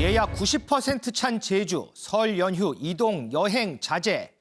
예약 90% 찬 제주, 설 연휴 이동 여행 자제.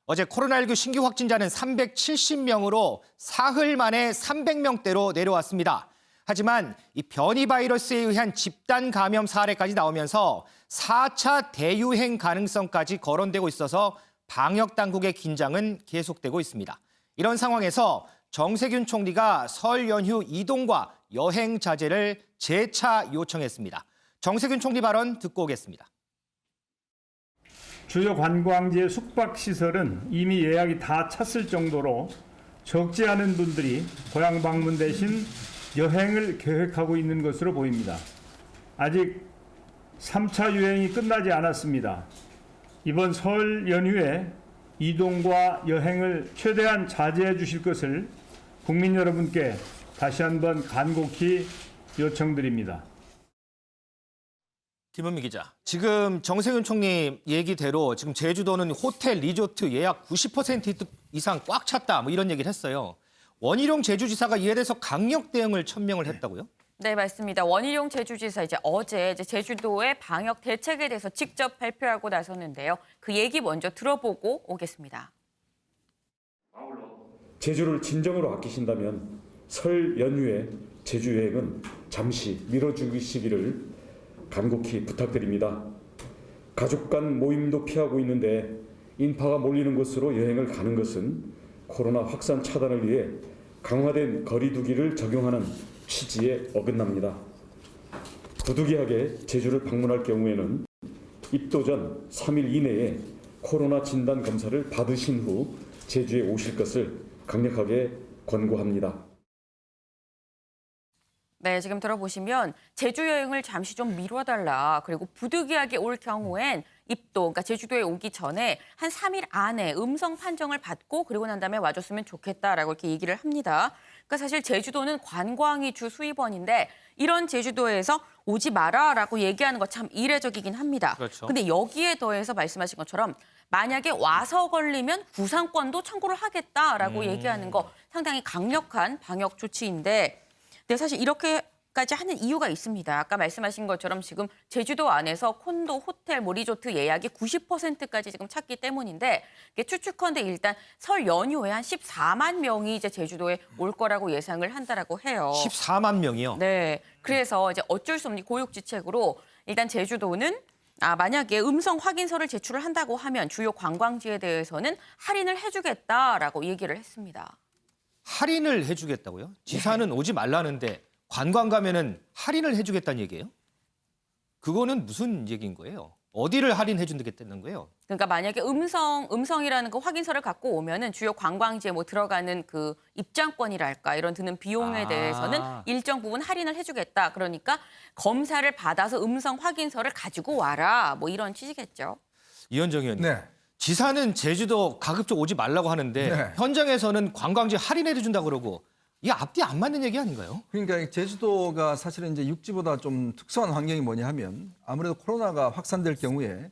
어제 코로나19 신규 확진자는 370명으로 사흘 만에 300명대로 내려왔습니다. 하지만 이 변이 바이러스에 의한 집단 감염 사례까지 나오면서 4차 대유행 가능성까지 거론되고 있어서 방역 당국의 긴장은 계속되고 있습니다. 이런 상황에서 정세균 총리가 설 연휴 이동과 여행 자제를 재차 요청했습니다. 정세균 총리 발언 듣고 오겠습니다. 주요 관광지의 숙박시설은 이미 예약이 다 찼을 정도로 적지 않은 분들이 고향 방문 대신 여행을 계획하고 있는 것으로 보입니다. 아직 3차 유행이 끝나지 않았습니다. 이번 설 연휴에 이동과 여행을 최대한 자제해 주실 것을 국민 여러분께 다시 한번 간곡히 요청드립니다. 김은미 기자, 지금 정세균 총리 얘기대로 지금 제주도는 호텔, 리조트 예약 90% 이상 꽉 찼다, 뭐 이런 얘기를 했어요. 원희룡 제주지사가 이에 대해서 강력 대응을 천명을 했다고요? 네, 맞습니다. 원희룡 제주지사 어제 제주도의 방역 대책에 대해서 직접 발표하고 나섰는데요. 그 얘기 먼저 들어보고 오겠습니다. 제주를 진정으로 아끼신다면 설 연휴에 제주 여행은 잠시 미뤄주시기를 간곡히 부탁드립니다. 가족 간 모임도 피하고 있는데 인파가 몰리는 곳으로 여행을 가는 것은 코로나 확산 차단을 위해 강화된 거리 두기를 적용하는 취지에 어긋납니다. 부득이하게 제주를 방문할 경우에는 입도 전 3일 이내에 코로나 진단 검사를 받으신 후 제주에 오실 것을 강력하게 권고합니다. 네, 지금 들어보시면 제주 여행을 잠시 좀 미뤄달라. 그리고 부득이하게 올 경우엔 입도, 그러니까 제주도에 오기 전에 한 3일 안에 음성 판정을 받고 그리고 난 다음에 와줬으면 좋겠다라고 이렇게 얘기를 합니다. 그러니까 사실 제주도는 관광이 주 수입원인데 이런 제주도에서 오지 마라라고 얘기하는 거 참 이례적이긴 합니다. 그렇죠. 근데 여기에 더해서 말씀하신 것처럼 만약에 와서 걸리면 구상권도 청구를 하겠다라고 얘기하는 거 상당히 강력한 방역 조치인데 네, 사실 이렇게까지 하는 이유가 있습니다. 아까 말씀하신 것처럼 지금 제주도 안에서 콘도, 호텔, 리조트 예약이 90%까지 지금 찼기 때문인데 추측컨대 일단 설 연휴에 한 14만 명이 이제 제주도에 올 거라고 예상을 한다라고 해요. 14만 명이요? 네, 그래서 이제 어쩔 수 없는 고육지책으로 일단 제주도는 만약에 음성 확인서를 제출을 한다고 하면 주요 관광지에 대해서는 할인을 해주겠다라고 얘기를 했습니다. 할인을 해주겠다고요? 지사는 오지 말라는데 관광 가면은 할인을 해주겠다는 얘기예요? 그거는 무슨 얘기인 거예요? 어디를 할인해 준다는 거예요? 그러니까 만약에 음성이라는 그 확인서를 갖고 오면은 주요 관광지에 뭐 들어가는 그 입장권이랄까 이런 드는 비용에 대해서는 일정 부분 할인을 해주겠다. 그러니까 검사를 받아서 음성 확인서를 가지고 와라. 뭐 이런 취지겠죠. 이현정 의원님. 네. 지사는 제주도 가급적 오지 말라고 하는데 네. 현장에서는 관광지 할인해 준다고 그러고 이게 앞뒤 안 맞는 얘기 아닌가요? 그러니까 제주도가 사실은 이제 육지보다 좀 특수한 환경이 뭐냐 하면 아무래도 코로나가 확산될 경우에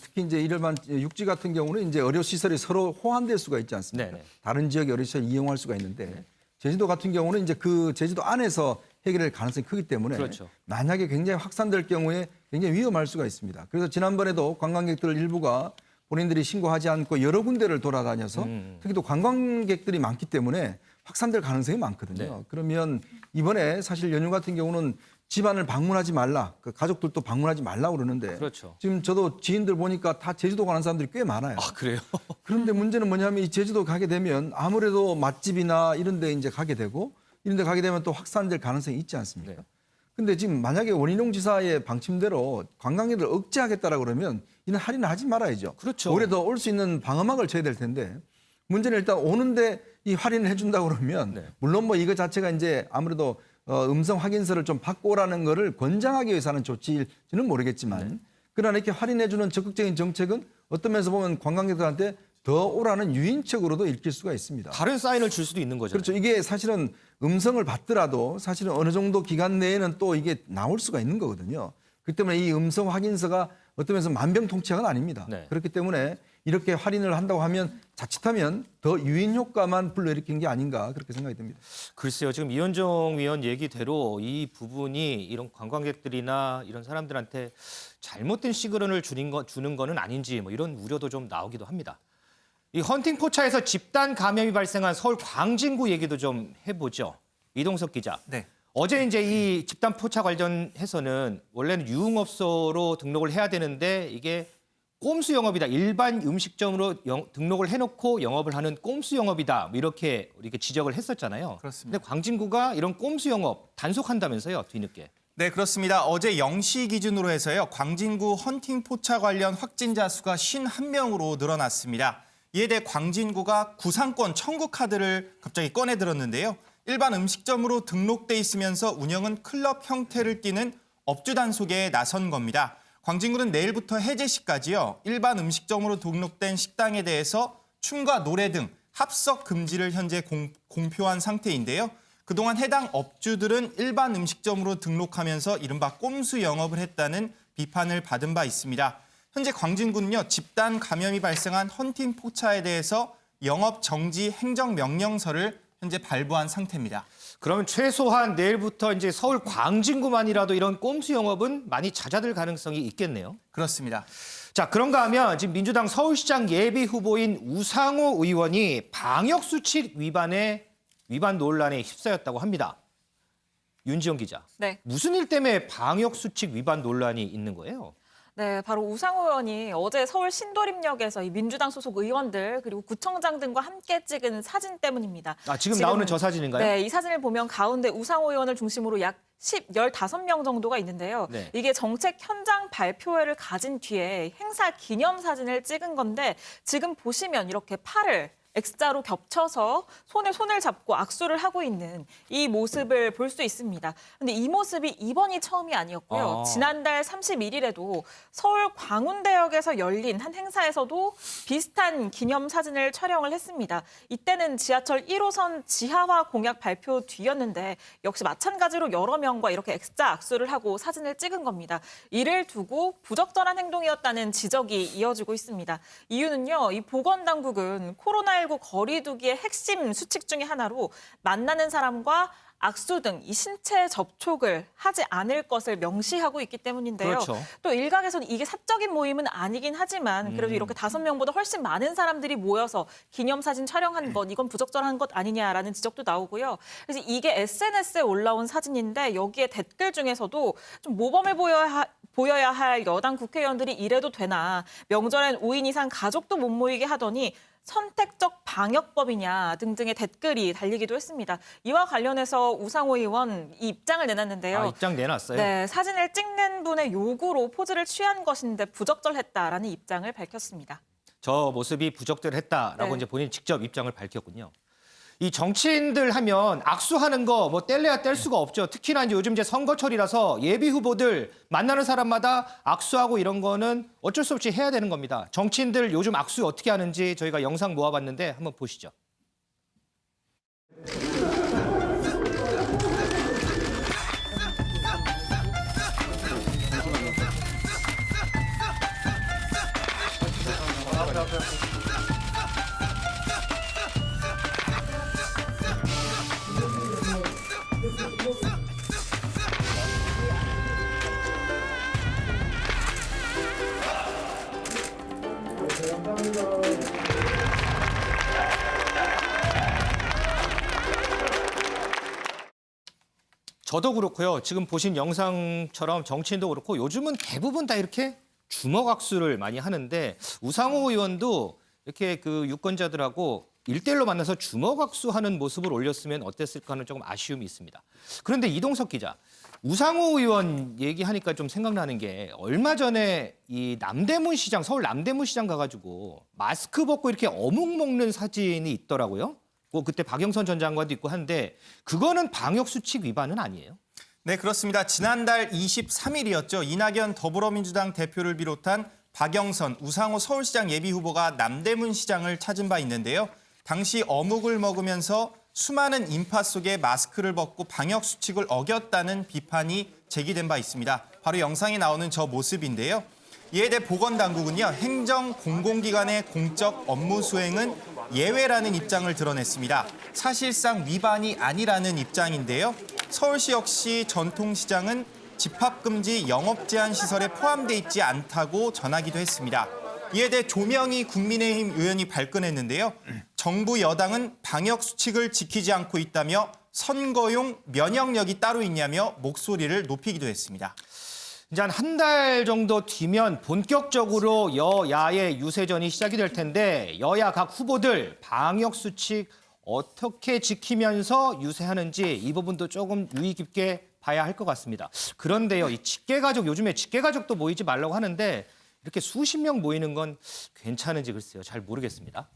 특히 이제 이를만 육지 같은 경우는 이제 의료 시설이 서로 호환될 수가 있지 않습니까? 네네. 다른 지역의 의료 시설 이용할 수가 있는데 제주도 같은 경우는 이제 그 제주도 안에서 해결될 가능성이 크기 때문에 그렇죠. 만약에 굉장히 확산될 경우에 굉장히 위험할 수가 있습니다. 그래서 지난번에도 관광객들 일부가 본인들이 신고하지 않고 여러 군데를 돌아다녀서 특히 또 관광객들이 많기 때문에 확산될 가능성이 많거든요. 네. 그러면 이번에 사실 연휴 같은 경우는 집안을 방문하지 말라, 그 가족들도 방문하지 말라고 그러는데 그렇죠. 지금 저도 지인들 보니까 다 제주도 가는 사람들이 꽤 많아요. 아, 그래요? 그런데 문제는 뭐냐면 이 제주도 가게 되면 아무래도 맛집이나 이런 데 이제 가게 되고 이런 데 가게 되면 또 확산될 가능성이 있지 않습니까? 네. 근데 지금 만약에 원희룡 지사의 방침대로 관광객을 억제하겠다라고 그러면 이는 할인을 하지 말아야죠. 그렇죠. 오히려 더 올 수 있는 방어막을 쳐야 될 텐데 문제는 일단 오는데 이 할인을 해준다고 그러면 네. 물론 뭐 이거 자체가 이제 아무래도 음성 확인서를 좀 받고 오라는 거를 권장하기 위해서 하는 조치일지는 모르겠지만 그러나 이렇게 할인해주는 적극적인 정책은 어떤 면에서 보면 관광객들한테 더 오라는 유인책으로도 읽힐 수가 있습니다. 다른 사인을 줄 수도 있는 거잖아요. 그렇죠. 이게 사실은 음성을 받더라도 사실은 어느 정도 기간 내에는 또 이게 나올 수가 있는 거거든요. 그렇기 때문에 이 음성 확인서가 어떤 면에서 만병통치약은 아닙니다. 네. 그렇기 때문에 이렇게 할인을 한다고 하면 자칫하면 더 유인 효과만 불러일으킨 게 아닌가 그렇게 생각이 듭니다. 글쎄요, 지금 이현정 위원 얘기대로 이 부분이 이런 관광객들이나 이런 사람들한테 잘못된 시그널을 주는 거는 아닌지 뭐 이런 우려도 좀 나오기도 합니다. 이 헌팅 포차에서 집단 감염이 발생한 서울 광진구 얘기도 좀 해보죠. 이동석 기자. 네. 어제 이제 이 집단 포차 관련해서는 원래는 유흥업소로 등록을 해야 되는데 이게 꼼수 영업이다. 일반 음식점으로 등록을 해놓고 영업을 하는 꼼수 영업이다. 뭐 이렇게 지적을 했었잖아요. 그렇습니다. 근데 광진구가 이런 꼼수 영업 단속한다면서요, 뒤늦게. 네, 그렇습니다. 어제 0시 기준으로 해서요. 광진구 헌팅 포차 관련 확진자 수가 51명으로 늘어났습니다. 이에 대해 광진구가 구상권 청구 카드를 갑자기 꺼내 들었는데요. 일반 음식점으로 등록돼 있으면서 운영은 클럽 형태를 띠는 업주 단속에 나선 겁니다. 광진구는 내일부터 해제 시까지요. 일반 음식점으로 등록된 식당에 대해서 춤과 노래 등 합석 금지를 현재 공표한 상태인데요. 그동안 해당 업주들은 일반 음식점으로 등록하면서 이른바 꼼수 영업을 했다는 비판을 받은 바 있습니다. 현재 광진구는요, 집단 감염이 발생한 헌팅 포차에 대해서 영업 정지 행정명령서를 현재 발부한 상태입니다. 그러면 최소한 내일부터 이제 서울 광진구만이라도 이런 꼼수 영업은 많이 잦아들 가능성이 있겠네요. 그렇습니다. 자, 그런가 하면 지금 민주당 서울시장 예비 후보인 우상호 의원이 방역수칙 위반 논란에 휩싸였다고 합니다. 윤지영 기자. 네. 무슨 일 때문에 방역수칙 위반 논란이 있는 거예요? 네, 바로 우상호 의원이 어제 서울 신도림역에서 이 민주당 소속 의원들 그리고 구청장 등과 함께 찍은 사진 때문입니다. 아, 지금 나오는 저 사진인가요? 네, 이 사진을 보면 가운데 우상호 의원을 중심으로 약 15명 정도가 있는데요. 네. 이게 정책 현장 발표회를 가진 뒤에 행사 기념 사진을 찍은 건데 지금 보시면 이렇게 팔을 X자로 겹쳐서 손에 손을 잡고 악수를 하고 있는 이 모습을 볼 수 있습니다. 근데 이 모습이 이번이 처음이 아니었고요. 아. 지난달 31일에도 서울 광운대역에서 열린 한 행사에서도 비슷한 기념 사진을 촬영을 했습니다. 이때는 지하철 1호선 지하화 공약 발표 뒤였는데 역시 마찬가지로 여러 명과 이렇게 X자 악수를 하고 사진을 찍은 겁니다. 이를 두고 부적절한 행동이었다는 지적이 이어지고 있습니다. 이유는요, 이 보건당국은 코로나19 거리 두기의 핵심 수칙 중에 하나로 만나는 사람과 악수 등 이 신체 접촉을 하지 않을 것을 명시하고 있기 때문인데요. 그렇죠. 또 일각에서는 이게 사적인 모임은 아니긴 하지만 그래도 이렇게 5명보다 훨씬 많은 사람들이 모여서 기념사진 촬영한 것, 이건 부적절한 것 아니냐라는 지적도 나오고요. 그래서 이게 SNS에 올라온 사진인데 여기에 댓글 중에서도 좀 모범을 보여야 할 여당 국회의원들이 이래도 되나, 명절엔 5인 이상 가족도 못 모이게 하더니 선택적 방역법이냐 등등의 댓글이 달리기도 했습니다. 이와 관련해서 우상호 의원 이 입장을 내놨는데요. 아, 입장 내놨어요? 네, 사진을 찍는 분의 요구로 포즈를 취한 것인데 부적절했다라는 입장을 밝혔습니다. 저 모습이 부적절했다라고 네. 이제 본인이 직접 입장을 밝혔군요. 이 정치인들 하면 악수하는 거 뭐 뗄래야 뗄 수가 없죠. 특히나 이제 요즘 이제 선거철이라서 예비 후보들 만나는 사람마다 악수하고 이런 거는 어쩔 수 없이 해야 되는 겁니다. 정치인들 요즘 악수 어떻게 하는지 저희가 영상 모아봤는데 한번 보시죠. 저도 그렇고요. 지금 보신 영상처럼 정치인도 그렇고 요즘은 대부분 다 이렇게 주먹 악수를 많이 하는데 우상호 의원도 이렇게 그 유권자들하고 1대1로 만나서 주먹 악수하는 모습을 올렸으면 어땠을까 하는 조금 아쉬움이 있습니다. 그런데 이동석 기자, 우상호 의원 얘기하니까 좀 생각나는 게 얼마 전에 이 남대문 시장, 서울 남대문 시장 가가지고 마스크 벗고 이렇게 어묵 먹는 사진이 있더라고요. 뭐 그때 박영선 전 장관도 있고 한데 그거는 방역수칙 위반은 아니에요? 네, 그렇습니다. 지난달 23일이었죠. 이낙연 더불어민주당 대표를 비롯한 박영선, 우상호 서울시장 예비후보가 남대문 시장을 찾은 바 있는데요. 당시 어묵을 먹으면서 수많은 인파 속에 마스크를 벗고 방역수칙을 어겼다는 비판이 제기된 바 있습니다. 바로 영상에 나오는 저 모습인데요. 이에 대해 보건당국은요, 행정 공공기관의 공적 업무 수행은 예외라는 입장을 드러냈습니다. 사실상 위반이 아니라는 입장인데요. 서울시 역시 전통시장은 집합금지 영업제한 시설에 포함돼 있지 않다고 전하기도 했습니다. 이에 대해 조명희 국민의힘 의원이 발끈했는데요. 정부 여당은 방역 수칙을 지키지 않고 있다며 선거용 면역력이 따로 있냐며 목소리를 높이기도 했습니다. 이제 한 달 정도 뒤면 본격적으로 여야의 유세전이 시작이 될 텐데 여야 각 후보들 방역 수칙 어떻게 지키면서 유세하는지 이 부분도 조금 유의 깊게 봐야 할 것 같습니다. 그런데요, 이 직계가족 요즘에 직계가족도 모이지 말라고 하는데 이렇게 수십 명 모이는 건 괜찮은지 글쎄요, 잘 모르겠습니다.